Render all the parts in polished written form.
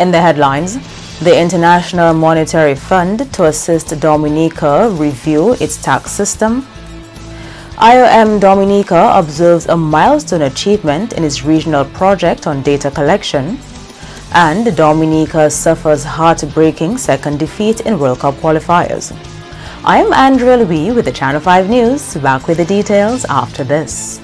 In the headlines, the International Monetary Fund to assist Dominica review its tax system. IOM Dominica observes a milestone achievement in its regional project on data collection. And Dominica suffers heartbreaking second defeat in World Cup qualifiers. I am Andrea Louis with the Channel 5 News. Back with the details after this.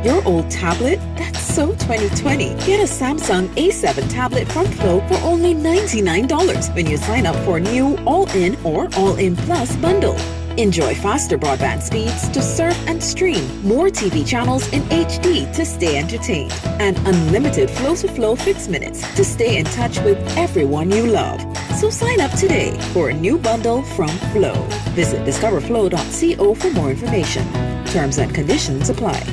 Your old tablet? That's so 2020. Get a Samsung A7 tablet from Flow for only $99 when you sign up for a new All-In or All-In Plus bundle. Enjoy faster broadband speeds to surf and stream, more TV channels in HD to stay entertained, and unlimited Flow-to-Flow fixed minutes to stay in touch with everyone you love. So sign up today for a new bundle from Flow. Visit discoverflow.co for more information. Terms and conditions apply.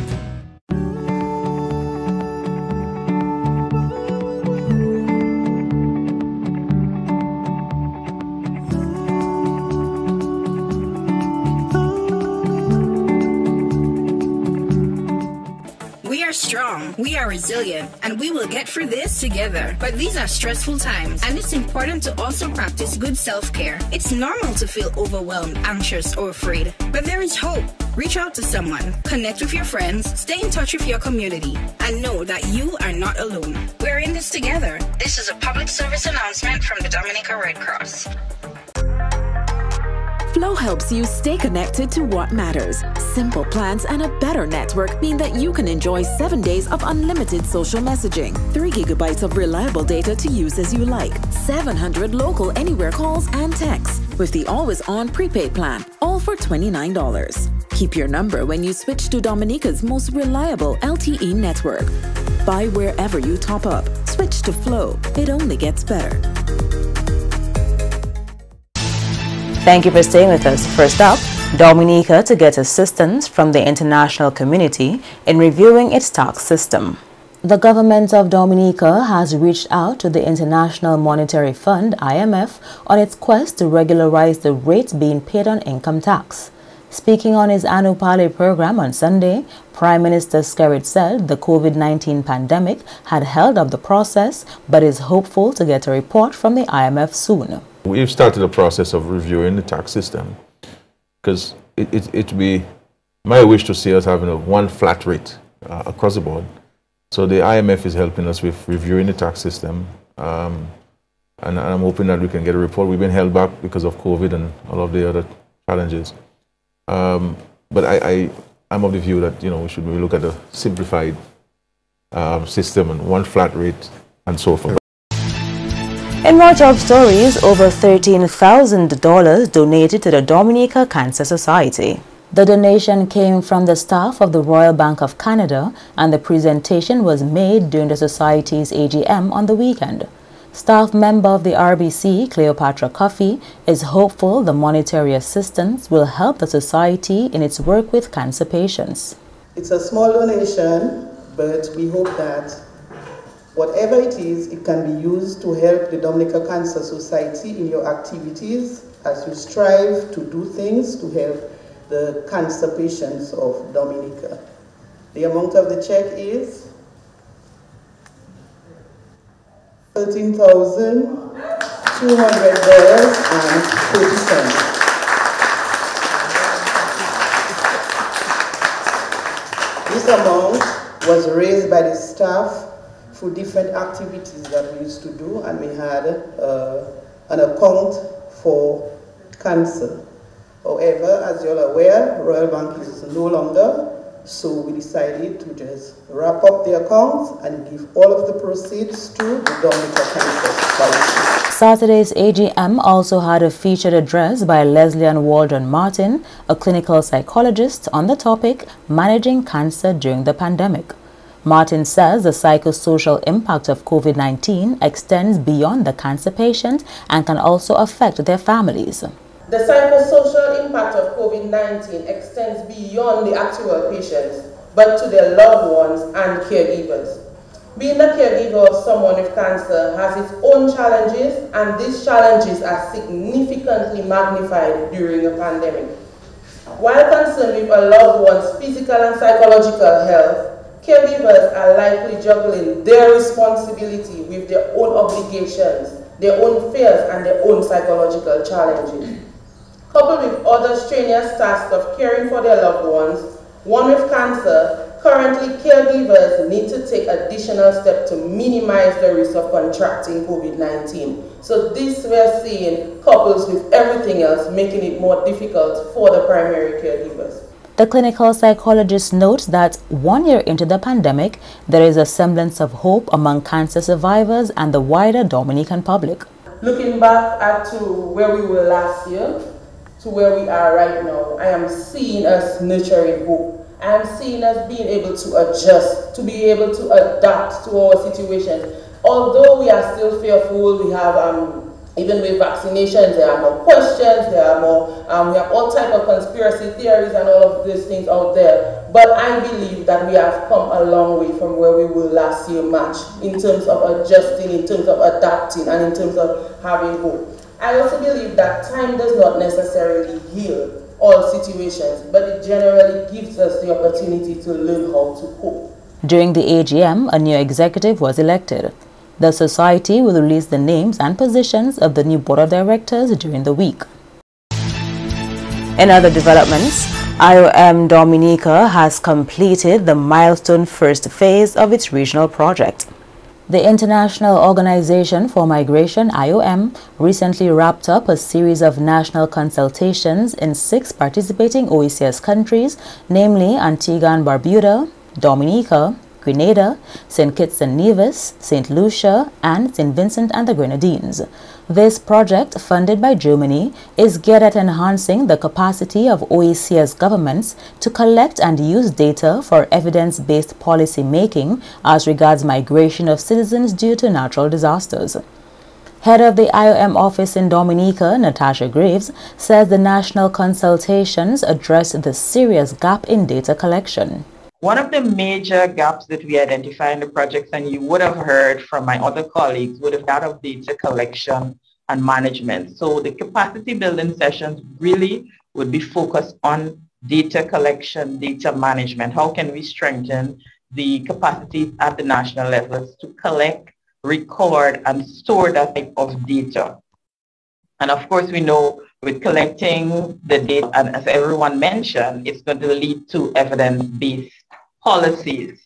Strong, we are resilient, and we will get through this together. But these are stressful times, and it's important to also practice good self-care. It's normal to feel overwhelmed, anxious, or afraid, but there is hope. Reach out to someone, connect with your friends, stay in touch with your community, and know that you are not alone. We're in this together. This is a public service announcement from the Dominica Red Cross. Flow helps you stay connected to what matters. Simple plans and a better network mean that you can enjoy 7 days of unlimited social messaging, 3 gigabytes of reliable data to use as you like, 700 local anywhere calls and texts with the always-on prepaid plan, all for $29. Keep your number when you switch to Dominica's most reliable LTE network. Buy wherever you top up. Switch to Flow. It only gets better. Thank you for staying with us. First up, Dominica to get assistance from the international community in reviewing its tax system. The government of Dominica has reached out to the International Monetary Fund, IMF, on its quest to regularize the rates being paid on income tax. Speaking on his annual Pale program on Sunday, Prime Minister Skerrit said the COVID-19 pandemic had held up the process, but is hopeful to get a report from the IMF soon. We've started a process of reviewing the tax system because it'd be my wish to see us having one flat rate across the board. So the IMF is helping us with reviewing the tax system, and I'm hoping that we can get a report. We've been held back because of COVID and all of the other challenges. But I'm of the view that we should maybe look at a simplified system and one flat rate and so forth. In more job stories, over $13,000 donated to the Dominica Cancer Society. The donation came from the staff of the Royal Bank of Canada, and the presentation was made during the Society's AGM on the weekend. Staff member of the RBC, Cleopatra Coffey, is hopeful the monetary assistance will help the Society in its work with cancer patients. It's a small donation, but we hope that whatever it is, it can be used to help the Dominica Cancer Society in your activities as you strive to do things to help the cancer patients of Dominica. The amount of the check is $13,200.40. This amount was raised by the staff for different activities that we used to do, and we had an account for cancer. However, as you're aware, Royal Bank is no longer, so we decided to just wrap up the account and give all of the proceeds to the Dominica Cancer Society. Saturday's AGM also had a featured address by Leslie Ann Waldron Martin, a clinical psychologist, on the topic Managing Cancer During the Pandemic. Martin says the psychosocial impact of COVID-19 extends beyond the cancer patient and can also affect their families. The psychosocial impact of COVID-19 extends beyond the actual patients, but to their loved ones and caregivers. Being a caregiver of someone with cancer has its own challenges, and these challenges are significantly magnified during a pandemic. While concerned with a loved one's physical and psychological health, caregivers are likely juggling their responsibility with their own obligations, their own fears, and their own psychological challenges. Coupled with other strenuous tasks of caring for their loved ones, one with cancer, currently caregivers need to take additional steps to minimize the risk of contracting COVID-19. So this we are seeing couples with everything else, making it more difficult for the primary caregivers. The clinical psychologist notes that 1 year into the pandemic, there is a semblance of hope among cancer survivors and the wider Dominican public. Looking back at where we were last year to where we are right now, I am seeing us nurturing hope. I am seeing us being able to adjust, to be able to adapt to our situations. Although we are still fearful, we have even with vaccinations, there are more questions, there are more, we have all types of conspiracy theories and all of these things out there. But I believe that we have come a long way from where we were last year, March, in terms of adjusting, in terms of adapting, and in terms of having hope. I also believe that time does not necessarily heal all situations, but it generally gives us the opportunity to learn how to cope. During the AGM, a new executive was elected. The society will release the names and positions of the new board of directors during the week. In other developments, IOM Dominica has completed the milestone first phase of its regional project. The International Organization for Migration, IOM, recently wrapped up a series of national consultations in 6 participating OECS countries, namely Antigua and Barbuda, Dominica, Grenada, St. Kitts and Nevis, St. Lucia, and St. Vincent and the Grenadines. This project, funded by Germany, is geared at enhancing the capacity of OECS governments to collect and use data for evidence-based policy making as regards migration of citizens due to natural disasters. Head of the IOM office in Dominica, Natasha Graves, says the national consultations address the serious gap in data collection. One of the major gaps that we identify in the projects, and you would have heard from my other colleagues, would have that of data collection and management. So the capacity building sessions really would be focused on data collection, data management. How can we strengthen the capacities at the national levels to collect, record, and store that type of data? And of course, we know with collecting the data, and as everyone mentioned, it's going to lead to evidence-based policies.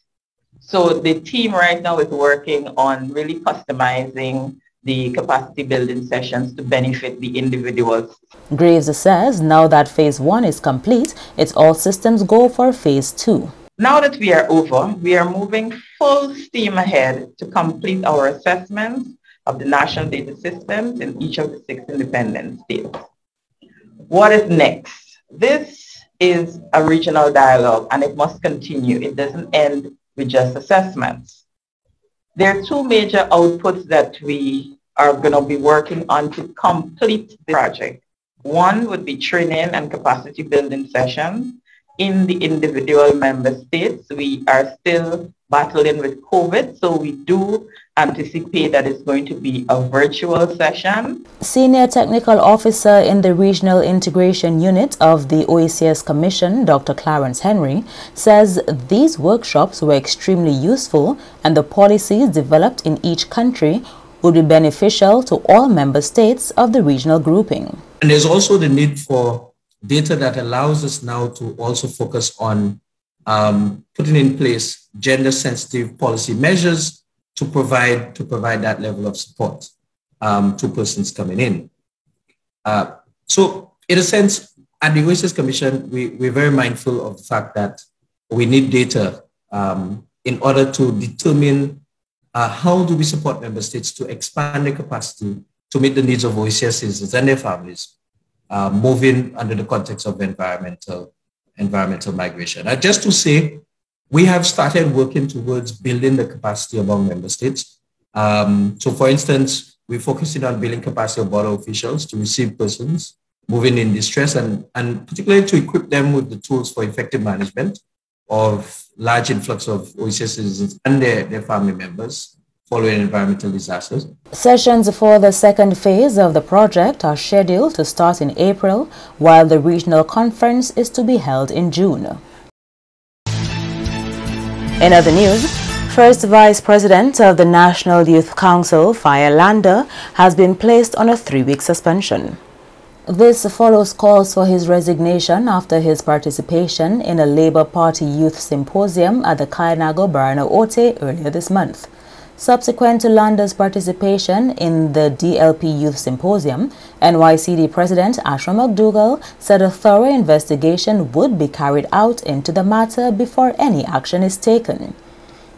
So the team right now is working on really customizing the capacity building sessions to benefit the individuals. Graves says now that phase 1 is complete, it's all systems go for phase 2. Now that we are over, we are moving full steam ahead to complete our assessments of the national data systems in each of the 6 independent states. What is next? This is a regional dialogue and it must continue. It doesn't end with just assessments. There are 2 major outputs that we are going to be working on to complete the project. One would be training and capacity building sessions in the individual member states. We are still battling with COVID, so we do anticipate that it's going to be a virtual session. Senior Technical Officer in the Regional Integration Unit of the OECS Commission, Dr. Clarence Henry, says these workshops were extremely useful and the policies developed in each country would be beneficial to all member states of the regional grouping. And there's also the need for data that allows us now to also focus on putting in place gender-sensitive policy measures to provide that level of support to persons coming in. So in a sense, at the OECS Commission, we're very mindful of the fact that we need data in order to determine how do we support member states to expand their capacity to meet the needs of OECS citizens and their families, moving under the context of environmental migration. Just to say, we have started working towards building the capacity among member states. So for instance, we're focusing on building capacity of border officials to receive persons moving in distress and particularly to equip them with the tools for effective management of large influx of OECS citizens and their family members following environmental disasters. Sessions for the second phase of the project are scheduled to start in April, while the regional conference is to be held in June. In other news, First Vice President of the National Youth Council, Fire Lander, has been placed on a 3-week suspension. This follows calls for his resignation after his participation in a Labour Party youth symposium at the Kainago Barana Ote earlier this month. Subsequent to Lander's participation in the DLP Youth Symposium, NYCD President Ashram McDougall said a thorough investigation would be carried out into the matter before any action is taken.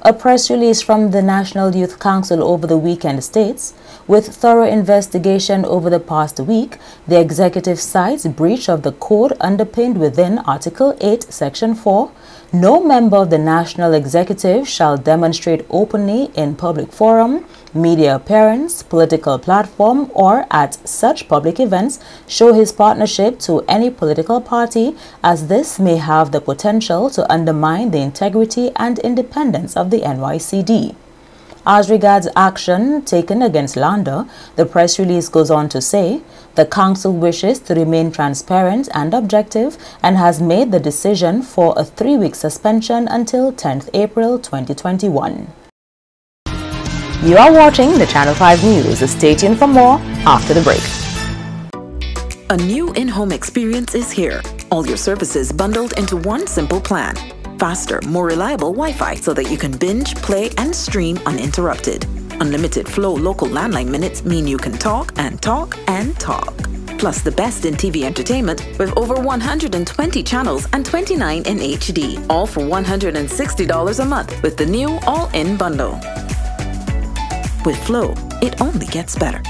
A press release from the National Youth Council over the weekend states, with thorough investigation over the past week, the executive cites breach of the code underpinned within Article 8, Section 4. No member of the National Executive shall demonstrate openly in public forum, media appearance, political platform, or at such public events show his partnership to any political party, as this may have the potential to undermine the integrity and independence of the NYCD. As regards action taken against Lander, the press release goes on to say, the Council wishes to remain transparent and objective and has made the decision for a 3-week suspension until 10th April 2021. You are watching the Channel 5 News. Stay tuned for more after the break. A new in-home experience is here. All your services bundled into one simple plan. Faster, more reliable Wi-Fi so that you can binge, play, and stream uninterrupted. Unlimited Flow local landline minutes mean you can talk and talk and talk. Plus the best in TV entertainment with over 120 channels and 29 in HD, all for $160 a month with the new all-in bundle. With Flow, it only gets better.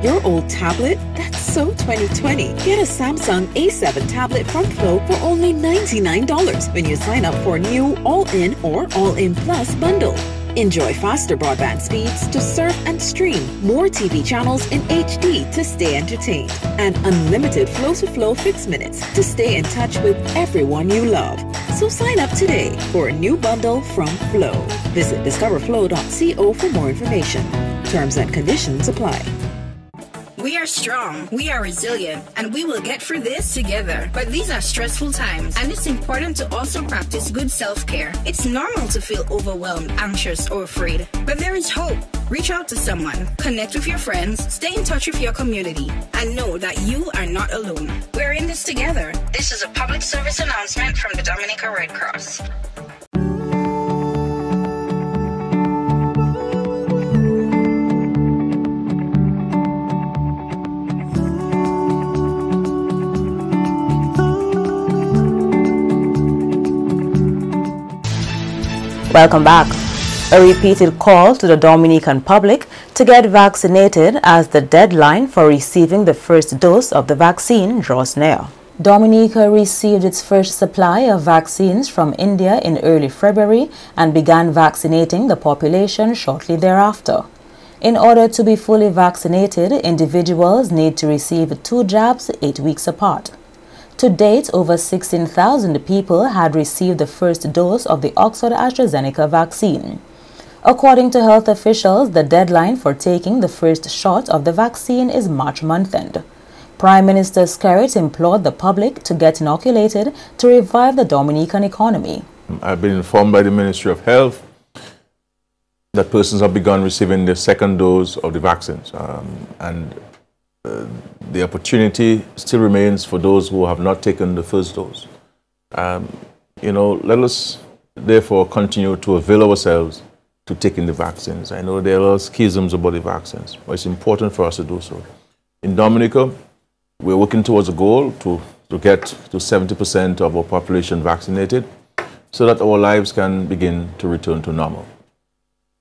Your old tablet? That's so 2020. Get a Samsung A7 tablet from Flow for only $99 when you sign up for new All-In or All-In Plus bundle. Enjoy faster broadband speeds to surf and stream, more TV channels in HD to stay entertained, and unlimited flow-to-flow fixed minutes to stay in touch with everyone you love. So sign up today for a new bundle from Flow. Visit discoverflow.co for more information. Terms and conditions apply. We are strong, we are resilient, and we will get through this together. But these are stressful times, and it's important to also practice good self-care. It's normal to feel overwhelmed, anxious, or afraid. But there is hope. Reach out to someone, connect with your friends, stay in touch with your community, and know that you are not alone. We're in this together. This is a public service announcement from the Dominica Red Cross. Welcome back. A repeated call to the Dominican public to get vaccinated as the deadline for receiving the first dose of the vaccine draws near. Dominica received its first supply of vaccines from India in early February and began vaccinating the population shortly thereafter. In order to be fully vaccinated, individuals need to receive 2 jabs 8 weeks apart. To date, over 16,000 people had received the first dose of the Oxford-AstraZeneca vaccine. According to health officials, the deadline for taking the first shot of the vaccine is March month-end. Prime Minister Skerrit implored the public to get inoculated to revive the Dominican economy. I've been informed by the Ministry of Health that persons have begun receiving the second dose of the vaccines. The opportunity still remains for those who have not taken the first dose. Let us therefore continue to avail ourselves to taking the vaccines. I know there are schisms about the vaccines, but it's important for us to do so. In Dominica, we're working towards a goal to get to 70% of our population vaccinated so that our lives can begin to return to normal.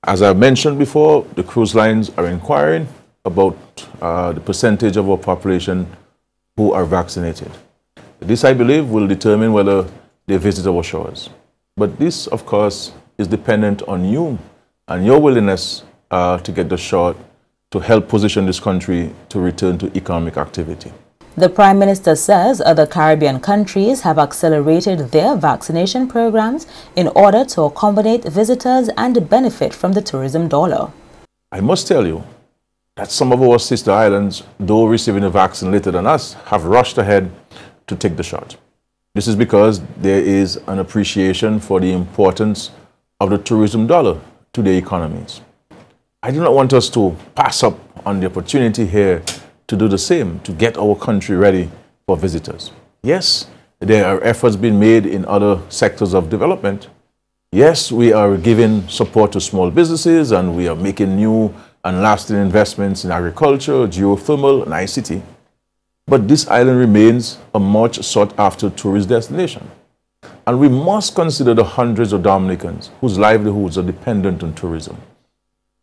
As I mentioned before, the cruise lines are inquiring about the percentage of our population who are vaccinated. This, I believe, will determine whether they visit our shores. But this, of course, is dependent on you and your willingness to get the shot to help position this country to return to economic activity. The Prime Minister says other Caribbean countries have accelerated their vaccination programs in order to accommodate visitors and benefit from the tourism dollar. I must tell you that some of our sister islands, though receiving the vaccine later than us, have rushed ahead to take the shot. This is because there is an appreciation for the importance of the tourism dollar to the economies. I do not want us to pass up on the opportunity here to do the same, to get our country ready for visitors. Yes, there are efforts being made in other sectors of development. Yes, we are giving support to small businesses and we are making new and lasting investments in agriculture, geothermal, and ICT. But this island remains a much sought after tourist destination. And we must consider the hundreds of Dominicans whose livelihoods are dependent on tourism.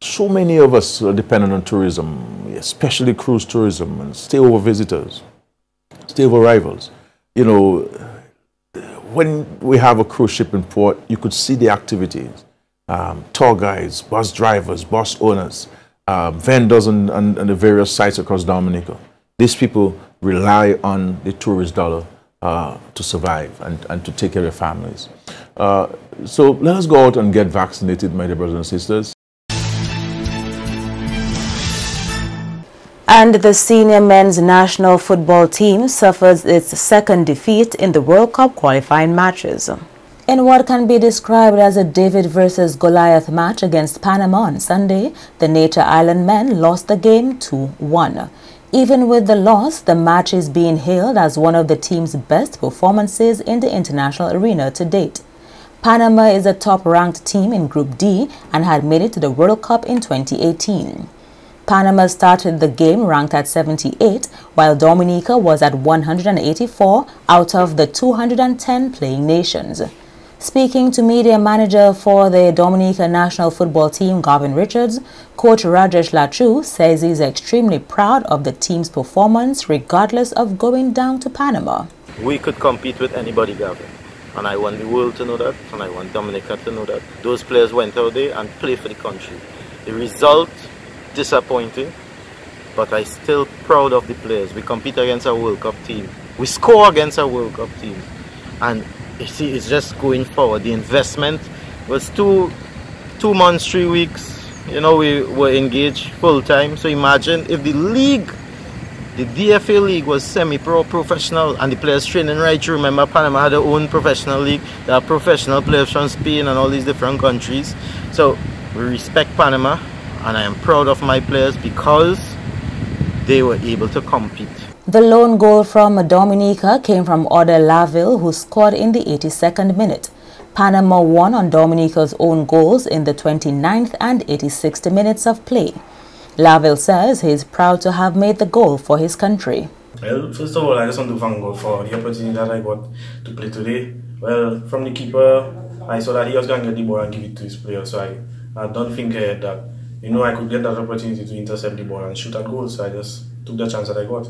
So many of us are dependent on tourism, especially cruise tourism and stay-over visitors, stay-over arrivals. You know, when we have a cruise ship in port, you could see the activities. Tour guides, bus drivers, bus owners, vendors on the various sites across Dominica. These people rely on the tourist dollar to survive and to take care of their families. So let us go out and get vaccinated, my dear brothers and sisters. And the senior men's national football team suffers its second defeat in the World Cup qualifying matches. In what can be described as a David versus Goliath match against Panama on Sunday, the Nature Island men lost the game 2-1. Even with the loss, the match is being hailed as one of the team's best performances in the international arena to date. Panama is a top-ranked team in Group D and had made it to the World Cup in 2018. Panama started the game ranked at 78, while Dominica was at 184 out of the 210 playing nations. Speaking to media manager for the Dominica national football team, Garvin Richards, Coach Rajesh Lachu says he's extremely proud of the team's performance regardless of going down to Panama. We could compete with anybody, Gavin. And I want the world to know that, and I want Dominica to know that. Those players went out there and played for the country. The result, disappointing, but I'm still proud of the players. We compete against a World Cup team. We score against a World Cup team. And you see, it's just going forward. The investment was two months, 3 weeks. You know, we were engaged full time. So imagine if the league, the DFA league, was semi-pro, professional, and the players training right through. Remember, Panama had their own professional league. There are professional players from Spain and all these different countries. So we respect Panama, and I am proud of my players because they were able to compete. The lone goal from Dominica came from Odell Laville, who scored in the 82nd minute. Panama won on Dominica's own goals in the 29th and 86th minutes of play. Laville says he is proud to have made the goal for his country. Well, first of all, I just want to thank God for the opportunity that I got to play today. Well, from the keeper, I saw that he was going to get the ball and give it to his player, so I don't think that, you know, I could get that opportunity to intercept the ball and shoot at goal, so I just took the chance that I got.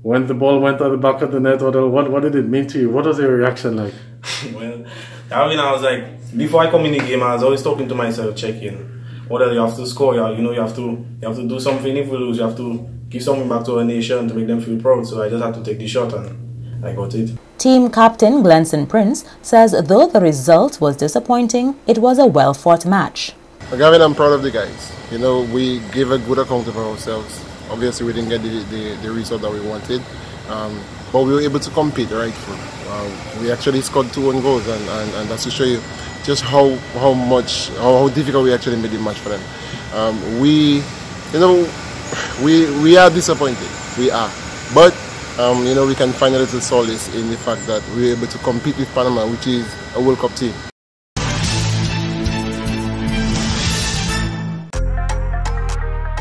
When the ball went at the back of the net, what did it mean to you? What was your reaction like? Well, I mean, I was like, before I come in the game, I was always talking to myself, checking whether you have to score. You know, you have to do something. If we lose, you have to give something back to our nation to make them feel proud. So I just had to take the shot, and I got it. Team captain Glenson Prince says though the result was disappointing, it was a well-fought match. Gavin, I'm proud of the guys. You know, we gave a good account of ourselves. Obviously, we didn't get the result that we wanted, but we were able to compete right through. We actually scored 2 own goals, and that's to show you just how difficult we actually made the match for them. We are disappointed. We are, but you know, we can find a little solace in the fact that we were able to compete with Panama, which is a World Cup team.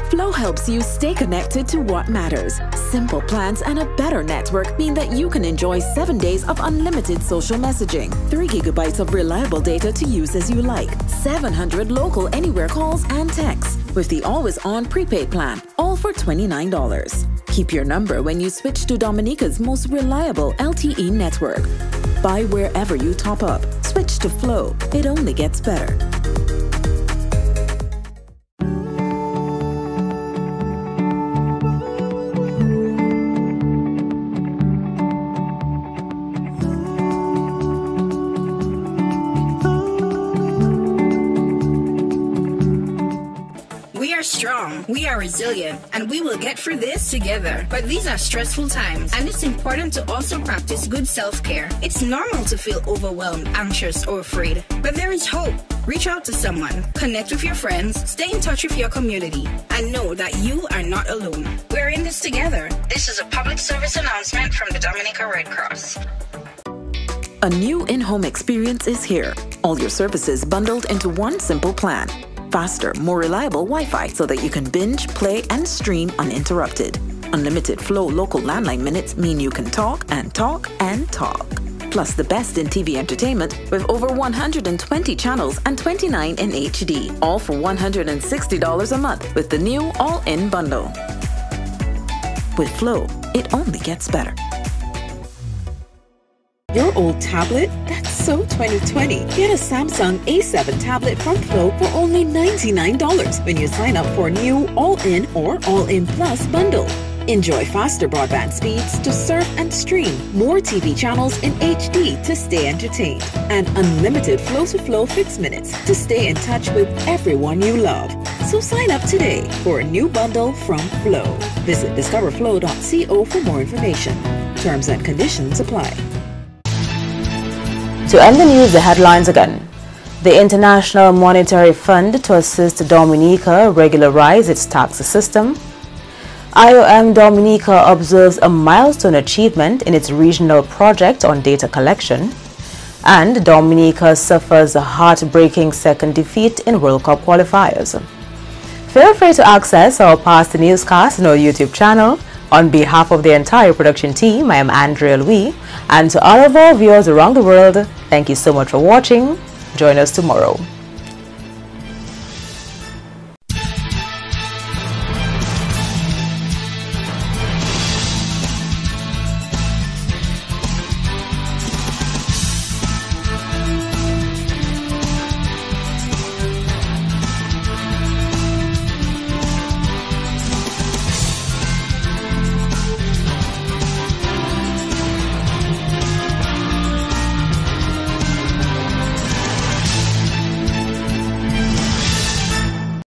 Flow helps you stay connected to what matters. Simple plans and a better network mean that you can enjoy 7 days of unlimited social messaging, 3 gigabytes of reliable data to use as you like, 700 local anywhere calls and texts with the always-on prepaid plan, all for $29. Keep your number when you switch to Dominica's most reliable LTE network. Buy wherever you top up. Switch to Flow. It only gets better. are strong, we are resilient, and we will get through this together. But these are stressful times, and it's important to also practice good self-care. It's normal to feel overwhelmed, anxious, or afraid. But there is hope. Reach out to someone, connect with your friends, stay in touch with your community, and know that you are not alone. We're in this together. This is a public service announcement from the Dominica Red Cross. A new in-home experience is here. All your services bundled into one simple plan. Faster, more reliable Wi-Fi so that you can binge, play, and stream uninterrupted. Unlimited Flow local landline minutes mean you can talk and talk and talk. Plus the best in TV entertainment with over 120 channels and 29 in HD, all for $160 a month with the new all-in bundle. With Flow, it only gets better. Your old tablet? That's so 2020. Get a Samsung A7 tablet from Flow for only $99 when you sign up for new all-in or all-in plus bundle. Enjoy faster broadband speeds to surf and stream, more TV channels in HD to stay entertained, and unlimited flow-to-flow fixed minutes to stay in touch with everyone you love. So sign up today for a new bundle from Flow. Visit discoverflow.co for more information. Terms and conditions apply. To end the news, the headlines again. The International Monetary Fund to assist Dominica regularize its tax system. IOM Dominica observes a milestone achievement in its regional project on data collection. And Dominica suffers a heartbreaking second defeat in World Cup qualifiers. Feel free to access our past newscasts on our YouTube channel. On behalf of the entire production team, I am Andrea Louis, and to all of our viewers around the world, thank you so much for watching. Join us tomorrow.